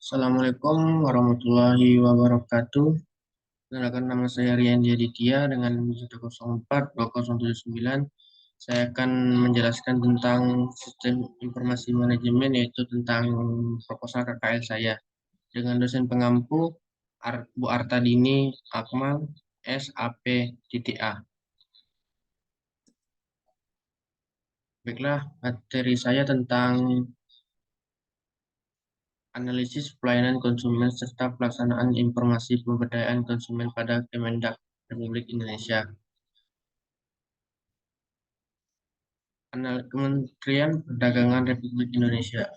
Assalamualaikum warahmatullahi wabarakatuh. Perkenalkan, nama saya Rian Aditya dengan NIM 1042079. Saya akan menjelaskan tentang sistem informasi manajemen, yaitu tentang proposal KKL saya. Dengan dosen pengampu Bu Artadini Akmal, SAP.A. Baiklah, materi saya tentang analisis pelayanan konsumen serta pelaksanaan informasi pemberdayaan konsumen pada Kemendak Republik Indonesia. Kementerian Perdagangan Republik Indonesia.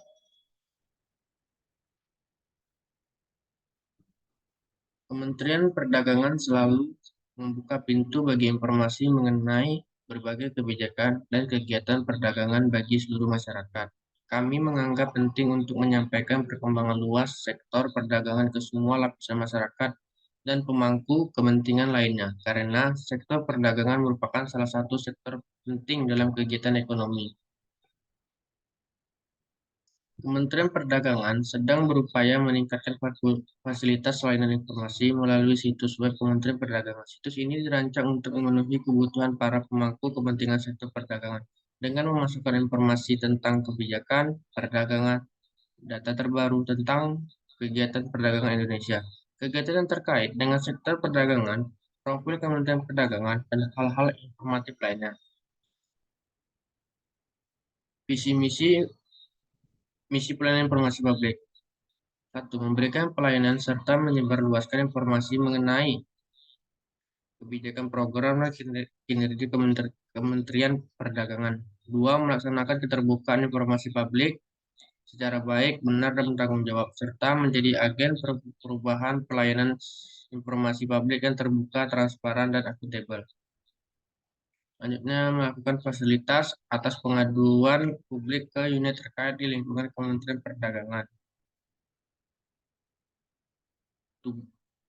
Kementerian Perdagangan selalu membuka pintu bagi informasi mengenai berbagai kebijakan dan kegiatan perdagangan bagi seluruh masyarakat. Kami menganggap penting untuk menyampaikan perkembangan luas sektor perdagangan ke semua lapisan masyarakat dan pemangku kepentingan lainnya, karena sektor perdagangan merupakan salah satu sektor penting dalam kegiatan ekonomi. Kementerian Perdagangan sedang berupaya meningkatkan fasilitas layanan informasi melalui situs web Kementerian Perdagangan. Situs ini dirancang untuk memenuhi kebutuhan para pemangku kepentingan sektor perdagangan dengan memasukkan informasi tentang kebijakan perdagangan, data terbaru tentang kegiatan perdagangan Indonesia, kegiatan yang terkait dengan sektor perdagangan, profil Kementerian Perdagangan, dan hal-hal informatif lainnya. Visi misi pelayanan informasi publik. 1. Memberikan pelayanan serta menyebarluaskan informasi mengenai kebijakan program dan kinerja Kementerian Perdagangan. 2. Melaksanakan keterbukaan informasi publik secara baik, benar, dan bertanggung jawab, serta menjadi agen perubahan pelayanan informasi publik yang terbuka, transparan, dan akuntabel. Selanjutnya, melakukan fasilitas atas pengaduan publik ke unit terkait di lingkungan Kementerian Perdagangan.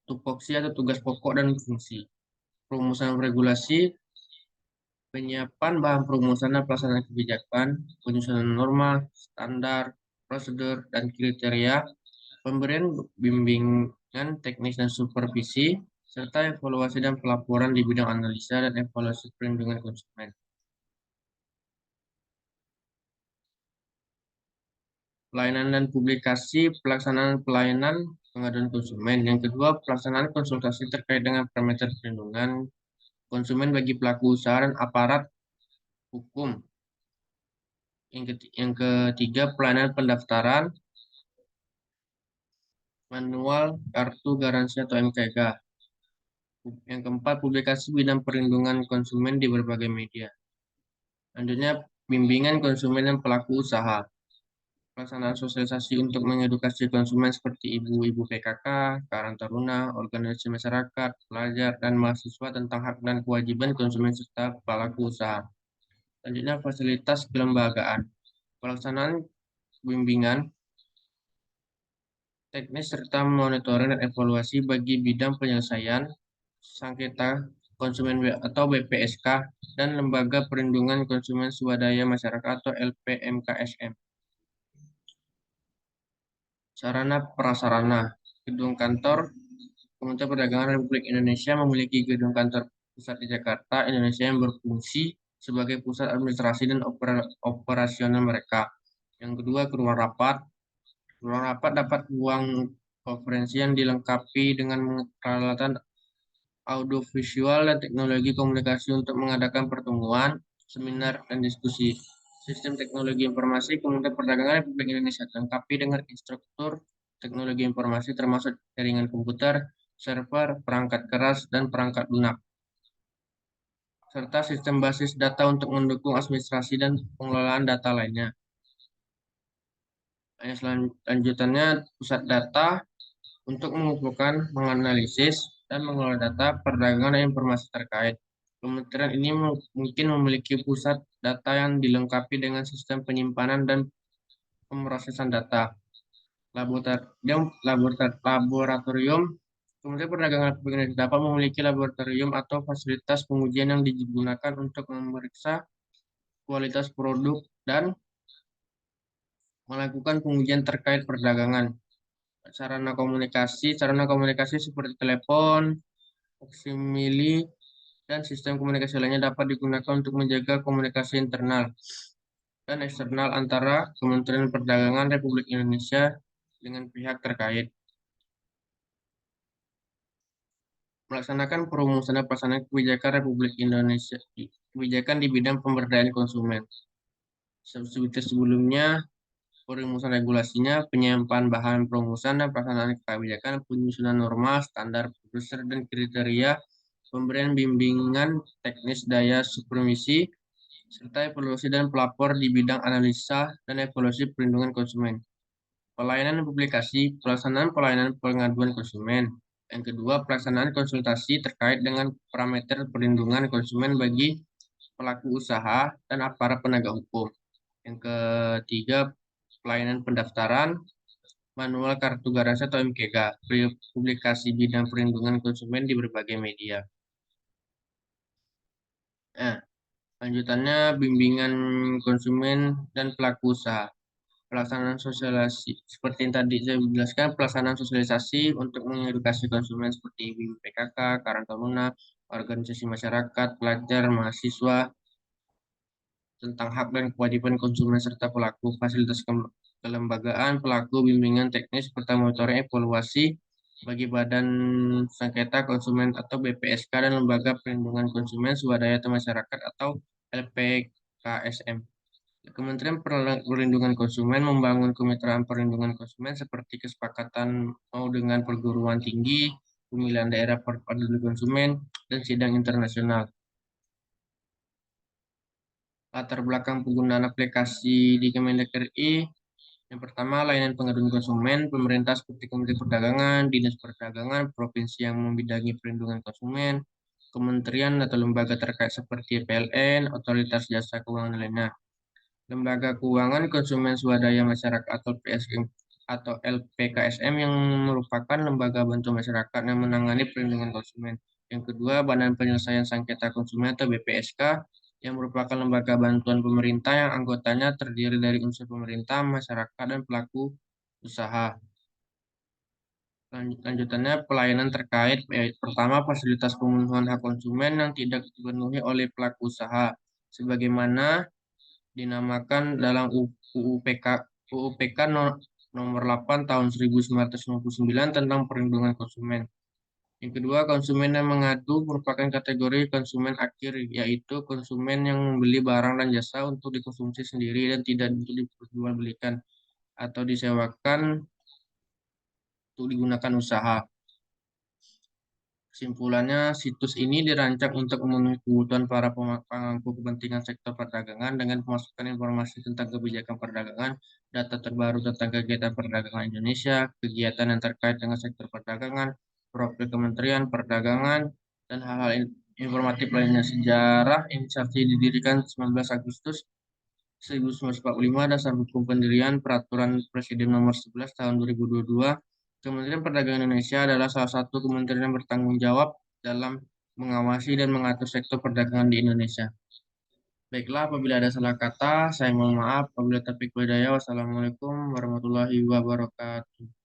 Tupoksi atau tugas pokok dan fungsi. Perumusan regulasi, penyiapan bahan perumusan dan pelaksanaan kebijakan, penyusunan norma, standar, prosedur, dan kriteria, pemberian bimbingan teknis dan supervisi, serta evaluasi dan pelaporan di bidang analisa dan evaluasi perlindungan konsumen. Pelayanan dan publikasi pelaksanaan pelayanan pengaduan konsumen. Yang kedua, pelaksanaan konsultasi terkait dengan parameter perlindungan konsumen bagi pelaku usaha dan aparat hukum. Yang ketiga, pelayanan pendaftaran manual kartu garansi atau MKG. Yang keempat, publikasi bidang perlindungan konsumen di berbagai media. Selanjutnya, bimbingan konsumen dan pelaku usaha. Pelaksanaan sosialisasi untuk mengedukasi konsumen seperti ibu-ibu PKK, Karang Taruna, organisasi masyarakat, pelajar, dan mahasiswa tentang hak dan kewajiban konsumen serta pelaku usaha. Selanjutnya, fasilitas kelembagaan. Pelaksanaan bimbingan teknis serta monitoring dan evaluasi bagi bidang penyelesaian sengketa konsumen atau BPSK dan Lembaga Perlindungan Konsumen Swadaya Masyarakat atau LPMKSM. Sarana prasarana. Gedung kantor Kementerian Perdagangan Republik Indonesia memiliki gedung kantor pusat di Jakarta, Indonesia yang berfungsi sebagai pusat administrasi dan operasional mereka. Yang kedua, ruang rapat. Ruang rapat dapat ruang konferensi yang dilengkapi dengan peralatan audiovisual dan teknologi komunikasi untuk mengadakan pertemuan, seminar, dan diskusi. Sistem teknologi informasi Kementerian Perdagangan Republik Indonesia dilengkapi dengan instruktur teknologi informasi termasuk jaringan komputer, server, perangkat keras, dan perangkat lunak, serta sistem basis data untuk mendukung administrasi dan pengelolaan data lainnya. Selanjutnya, pusat data untuk mengumpulkan, menganalisis, dan mengelola data perdagangan dan informasi terkait. Kementerian ini mungkin memiliki pusat data yang dilengkapi dengan sistem penyimpanan dan pemrosesan data. Laboratorium Kementerian Perdagangan Republik Indonesia dapat memiliki laboratorium atau fasilitas pengujian yang digunakan untuk memeriksa kualitas produk dan melakukan pengujian terkait perdagangan. Sarana komunikasi seperti telepon, faksimili, dan sistem komunikasi lainnya dapat digunakan untuk menjaga komunikasi internal dan eksternal antara Kementerian Perdagangan Republik Indonesia dengan pihak terkait. Melaksanakan perumusan dan pelaksanaan kebijakan Republik Indonesia, kebijakan di bidang pemberdayaan konsumen. Seperti sebelumnya, perumusan regulasinya, penyampaian bahan perumusan dan pelaksanaan kebijakan, penyusunan norma, standar produser dan kriteria, pemberian bimbingan teknis daya supervisi, serta evaluasi dan pelapor di bidang analisa dan evaluasi perlindungan konsumen. Pelayanan publikasi, pelaksanaan pelayanan pengaduan konsumen. Yang kedua, pelaksanaan konsultasi terkait dengan parameter perlindungan konsumen bagi pelaku usaha dan aparat penegak hukum. Yang ketiga, pelayanan pendaftaran, manual kartu garasi atau MKG, publikasi bidang perlindungan konsumen di berbagai media. Nah, lanjutannya bimbingan konsumen dan pelaku usaha. Pelaksanaan sosialisasi, seperti yang tadi saya jelaskan, pelaksanaan sosialisasi untuk mengedukasi konsumen seperti BIM PKK, Karang Taruna, organisasi masyarakat, pelajar, mahasiswa, tentang hak dan kewajiban konsumen serta pelaku fasilitas kelembagaan, pelaku bimbingan teknis, serta monitoring evaluasi bagi Badan Sengketa Konsumen atau BPSK dan Lembaga Perlindungan Konsumen Swadaya atau Masyarakat atau LPKSM. Kementerian Perlindungan Konsumen membangun kemitraan perlindungan konsumen seperti kesepakatan mau dengan perguruan tinggi, pemilihan daerah peduli konsumen, dan sidang internasional. Latar belakang penggunaan aplikasi di Kementerian RI, yang pertama, layanan pengaduan konsumen, pemerintah seperti Kementerian Perdagangan, Dinas Perdagangan, provinsi yang membidangi perlindungan konsumen, kementerian atau lembaga terkait seperti PLN, Otoritas Jasa Keuangan lainnya. Lembaga Keuangan Konsumen Swadaya Masyarakat atau PSM atau LPKSM yang merupakan lembaga bantu masyarakat yang menangani perlindungan konsumen. Yang kedua, Badan Penyelesaian Sengketa Konsumen atau BPSK yang merupakan lembaga bantuan pemerintah yang anggotanya terdiri dari unsur pemerintah, masyarakat, dan pelaku usaha. Lanjutannya, pelayanan terkait, pertama, fasilitas pemenuhan hak konsumen yang tidak dipenuhi oleh pelaku usaha, sebagaimana dinamakan dalam UUPK nomor 8 tahun 1999 tentang perlindungan konsumen. Yang kedua, konsumen yang mengadu merupakan kategori konsumen akhir, yaitu konsumen yang membeli barang dan jasa untuk dikonsumsi sendiri dan tidak untuk diperjualbelikan atau disewakan untuk digunakan usaha. Kesimpulannya, situs ini dirancang untuk memenuhi kebutuhan para pemangku kepentingan sektor perdagangan dengan pemasukan informasi tentang kebijakan perdagangan, data terbaru tentang kegiatan perdagangan Indonesia, kegiatan yang terkait dengan sektor perdagangan, profil Kementerian Perdagangan, dan hal-hal informatif lainnya. Sejarah inisiasi didirikan 19 Agustus 1945, Dasar Hukum Pendirian Peraturan Presiden Nomor 11 Tahun 2022. Kementerian Perdagangan Indonesia adalah salah satu kementerian yang bertanggung jawab dalam mengawasi dan mengatur sektor perdagangan di Indonesia. Baiklah, apabila ada salah kata, saya mohon maaf. Apabila taufiq wal hidayah, wassalamualaikum warahmatullahi wabarakatuh.